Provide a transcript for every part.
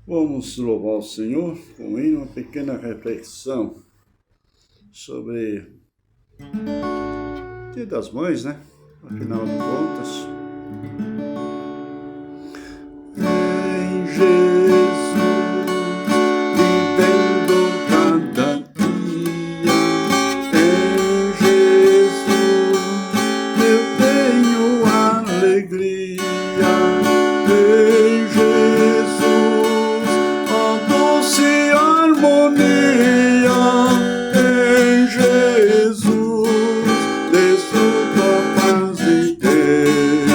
Vamos louvar o Senhor com uma pequena reflexão sobre o Dia das Mães, né? Afinal de contas, em Jesus vivendo cada dia, em Jesus eu tenho alegria, em Jesus a doce harmonia, em Jesus desfruto a paz de Deus,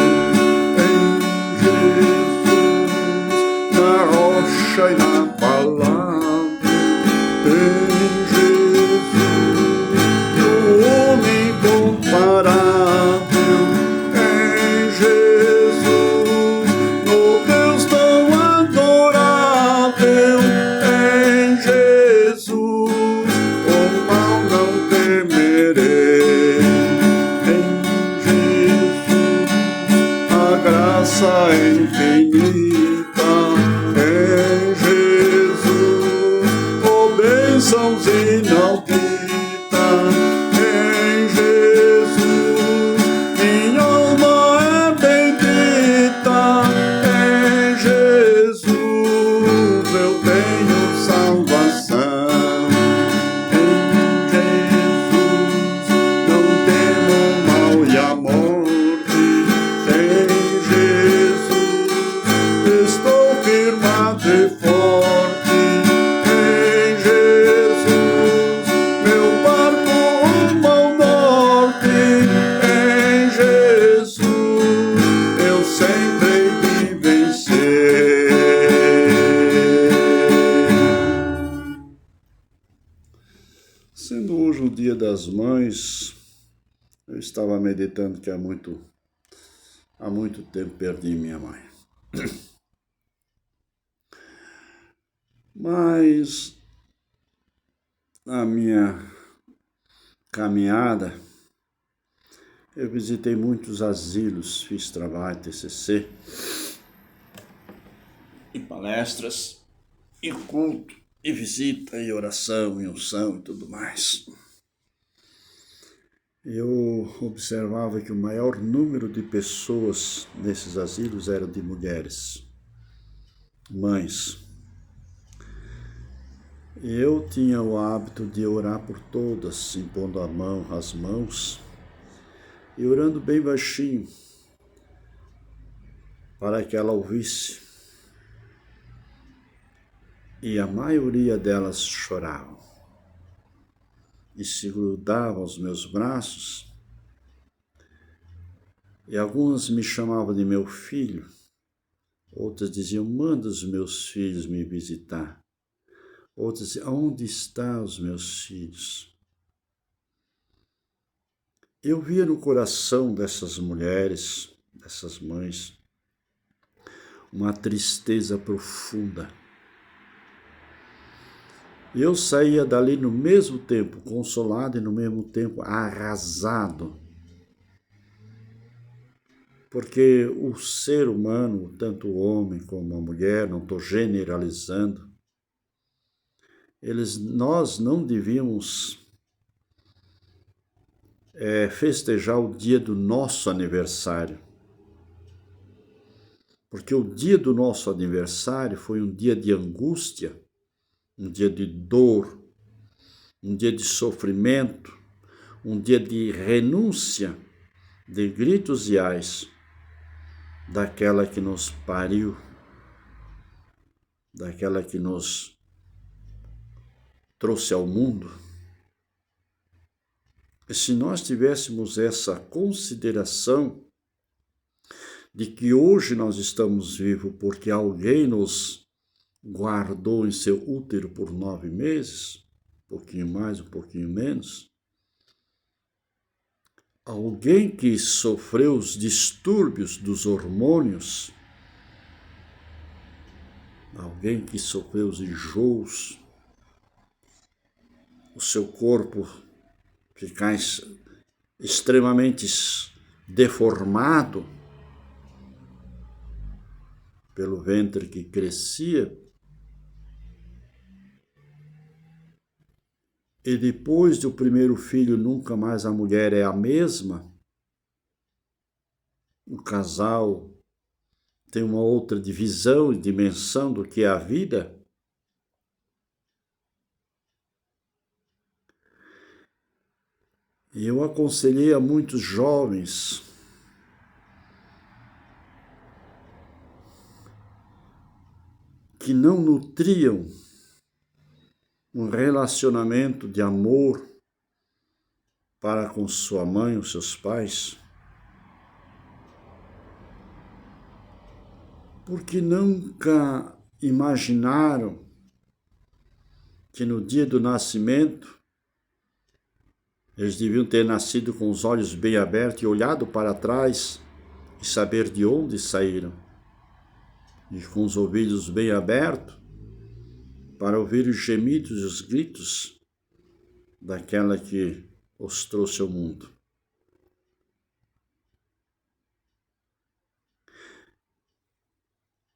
em Jesus na rocha e na palavra, em Jesus no homem incomparável, em Jesus no Deus tão adorável, em Jesus o mal não temerei, em Jesus a graça infinita, em Jesus oh bênçãos inauditas, em Jesus minha alma é bendita, em Jesus eu tenho salvação, em Jesus não temo mal e a morte, em Jesus estou firmado e forte, em Jesus meu barco rumo ao norte, em Jesus eu sempre hei de vencer. Sendo hoje o Dia das Mães, eu estava meditando que há muito tempo perdi minha mãe. Mas na minha caminhada, eu visitei muitos asilos, fiz trabalho, TCC, e palestras, e culto, e visita, e oração, e unção, e tudo mais. Eu observava que o maior número de pessoas nesses asilos eram de mulheres, mães. Eu tinha o hábito de orar por todas, impondo as mãos e orando bem baixinho para que ela ouvisse. E a maioria delas choravam e se grudavam aos meus braços, e algumas me chamavam de meu filho, outras diziam, manda os meus filhos me visitar. Outras diziam, onde estão os meus filhos? Eu via no coração dessas mulheres, dessas mães, uma tristeza profunda. E eu saía dali no mesmo tempo consolado e no mesmo tempo arrasado. Porque o ser humano, tanto o homem como a mulher, não estou generalizando, nós não devíamos festejar o dia do nosso aniversário. Porque o dia do nosso aniversário foi um dia de angústia, um dia de dor, um dia de sofrimento, um dia de renúncia, de gritos e ais daquela que nos pariu, daquela que nos trouxe ao mundo. E se nós tivéssemos essa consideração de que hoje nós estamos vivos porque alguém nos guardou em seu útero por 9 meses, um pouquinho mais, um pouquinho menos, alguém que sofreu os distúrbios dos hormônios, alguém que sofreu os enjoos, o seu corpo ficar extremamente deformado pelo ventre que crescia, e depois do primeiro filho nunca mais a mulher é a mesma, o casal tem uma outra divisão e dimensão do que é a vida, e eu aconselhei a muitos jovens que não nutriam um relacionamento de amor para com sua mãe ou seus pais, porque nunca imaginaram que no dia do nascimento eles deviam ter nascido com os olhos bem abertos e olhado para trás e saber de onde saíram, e com os ouvidos bem abertos para ouvir os gemidos e os gritos daquela que os trouxe ao mundo.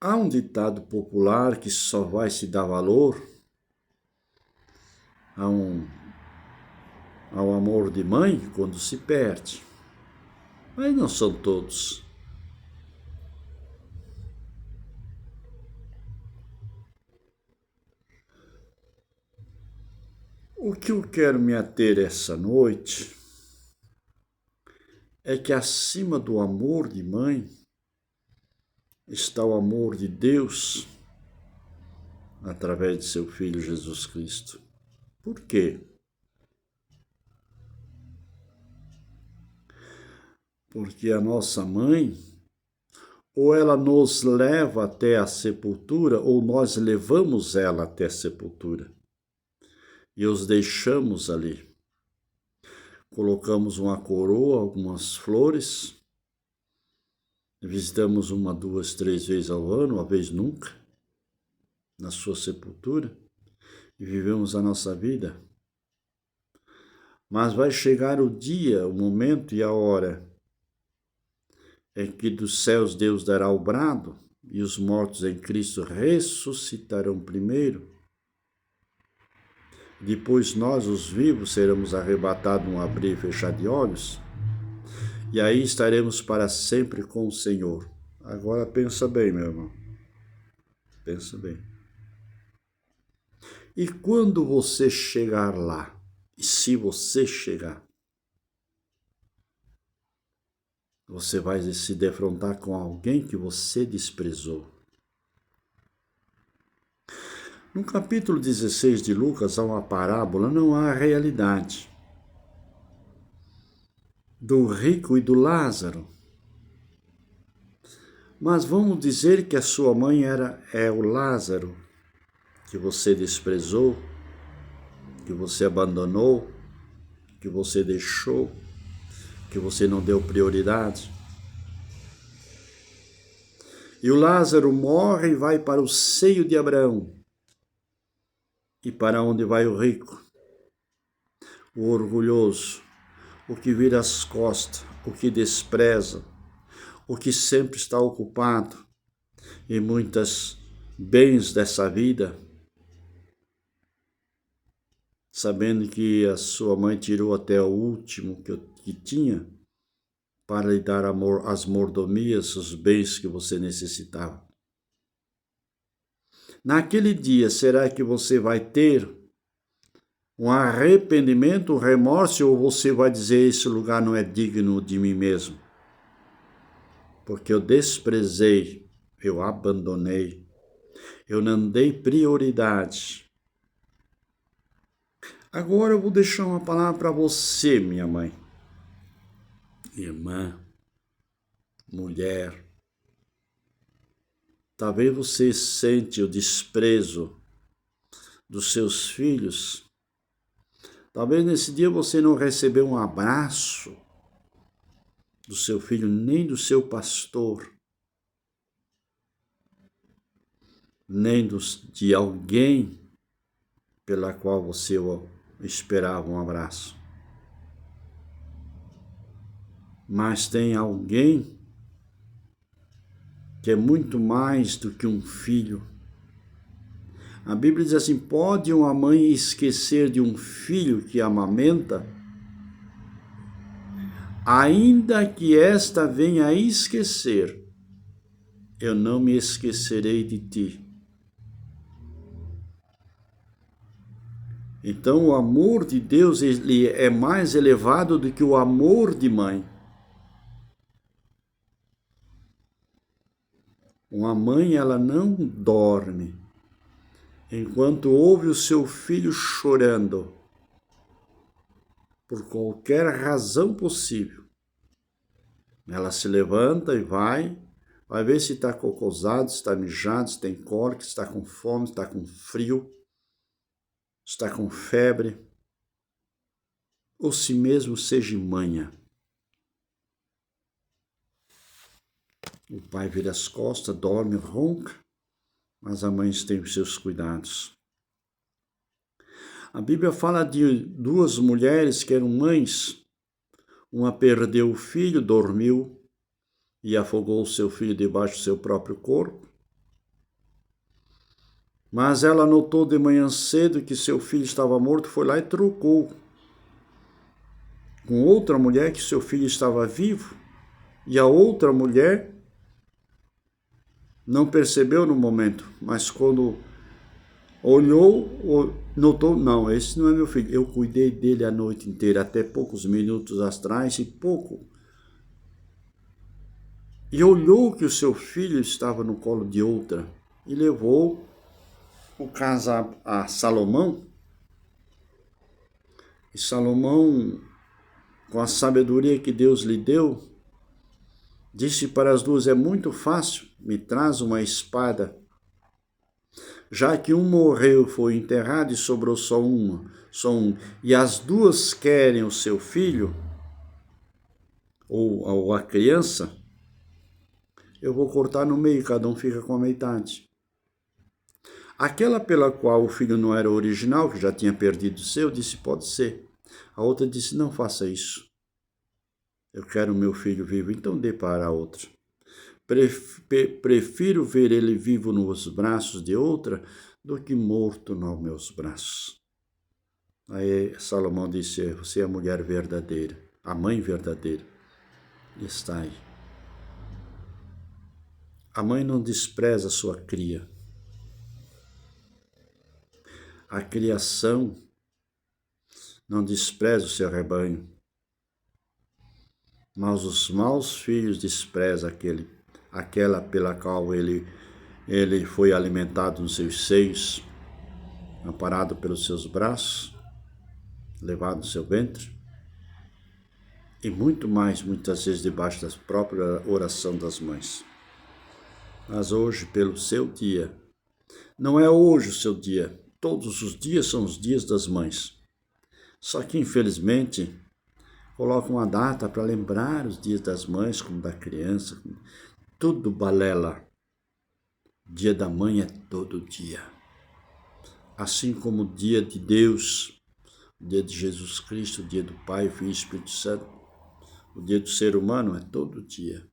Há um ditado popular que só vai se dar valor ao amor de mãe quando se perde. Mas não são todos. O que eu quero me ater essa noite é que acima do amor de mãe está o amor de Deus através de seu Filho Jesus Cristo. Por quê? Porque a nossa mãe, ou ela nos leva até a sepultura, ou nós levamos ela até a sepultura e os deixamos ali. Colocamos uma coroa, algumas flores, visitamos 1, 2, 3 vezes ao ano, uma vez nunca, na sua sepultura, e vivemos a nossa vida. Mas vai chegar o dia, o momento e a hora em que dos céus Deus dará o brado e os mortos em Cristo ressuscitarão primeiro. Depois nós, os vivos, seremos arrebatados num abrir e fechar de olhos, e aí estaremos para sempre com o Senhor. Agora pensa bem, meu irmão. Pensa bem. E quando você chegar lá, e se você chegar, você vai se defrontar com alguém que você desprezou. No capítulo 16 de Lucas há uma parábola, não há realidade, do rico e do Lázaro. Mas vamos dizer que a sua mãe é o Lázaro, que você desprezou, que você abandonou, que você deixou, que você não deu prioridade. E o Lázaro morre e vai para o seio de Abraão. E para onde vai o rico? O orgulhoso, o que vira as costas, o que despreza, o que sempre está ocupado em muitos bens dessa vida, sabendo que a sua mãe tirou até o último que tinha para lhe dar as mordomias, os bens que você necessitava. Naquele dia, será que você vai ter um arrependimento, um remorso, ou você vai dizer, esse lugar não é digno de mim mesmo? Porque eu desprezei, eu abandonei, eu não dei prioridade. Agora eu vou deixar uma palavra para você, minha mãe, irmã, mulher. Talvez você sente o desprezo dos seus filhos. Talvez nesse dia você não recebeu um abraço do seu filho, nem do seu pastor, nem de alguém pela qual você esperava um abraço. Mas tem alguém que é muito mais do que um filho, A Bíblia diz assim: pode uma mãe esquecer de um filho que amamenta, ainda que esta venha a esquecer, eu não me esquecerei de ti. Então, o amor de Deus, ele é mais elevado do que o amor de mãe. Uma mãe, ela não dorme enquanto ouve o seu filho chorando, por qualquer razão possível. Ela se levanta e vai ver se está cocosado, se está mijado, se tem cólica, se está com fome, se está com frio, se está com febre, ou se mesmo seja manha. O pai vira as costas, dorme, ronca, mas a mãe tem os seus cuidados. A Bíblia fala de duas mulheres que eram mães. Uma perdeu o filho, dormiu e afogou o seu filho debaixo do seu próprio corpo. Mas ela notou de manhã cedo que seu filho estava morto, foi lá e trocou com outra mulher que seu filho estava vivo. E a outra mulher não percebeu no momento, mas quando olhou, notou: não, esse não é meu filho. Eu cuidei dele a noite inteira, até poucos minutos atrás e pouco. E olhou que o seu filho estava no colo de outra e levou o caso a Salomão. E Salomão, com a sabedoria que Deus lhe deu, disse para as duas: é muito fácil, me traz uma espada. Já que um morreu, foi enterrado e sobrou só um, e as duas querem o seu filho, ou a criança, eu vou cortar no meio, cada um fica com a metade. Aquela pela qual o filho não era original, que já tinha perdido o seu, disse: pode ser. A outra disse: não faça isso. Eu quero o meu filho vivo, então dê para a outra. Prefiro ver ele vivo nos braços de outra do que morto nos meus braços. Aí Salomão disse: você é a mulher verdadeira, a mãe verdadeira. E está aí. A mãe não despreza a sua cria. A criação não despreza o seu rebanho. Mas os maus filhos desprezam aquela pela qual ele foi alimentado nos seus seios, amparado pelos seus braços, levado no seu ventre, e muito mais, muitas vezes, debaixo da própria oração das mães. Mas hoje, pelo seu dia, não é hoje o seu dia, todos os dias são os dias das mães. Só que, infelizmente, coloca uma data para lembrar os dias das mães, como da criança, tudo balela. Dia da mãe é todo dia. Assim como o dia de Deus, o dia de Jesus Cristo, o dia do Pai, Filho e Espírito Santo, o dia do ser humano é todo dia.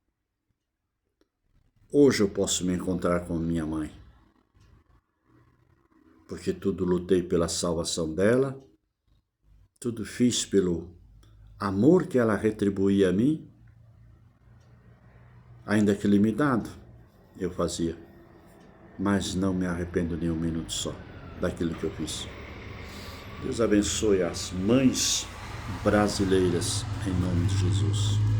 Hoje eu posso me encontrar com minha mãe, porque tudo lutei pela salvação dela, tudo fiz pelo amor que ela retribuía a mim, ainda que limitado, eu fazia. Mas não me arrependo nem um minuto só daquilo que eu fiz. Deus abençoe as mães brasileiras, em nome de Jesus.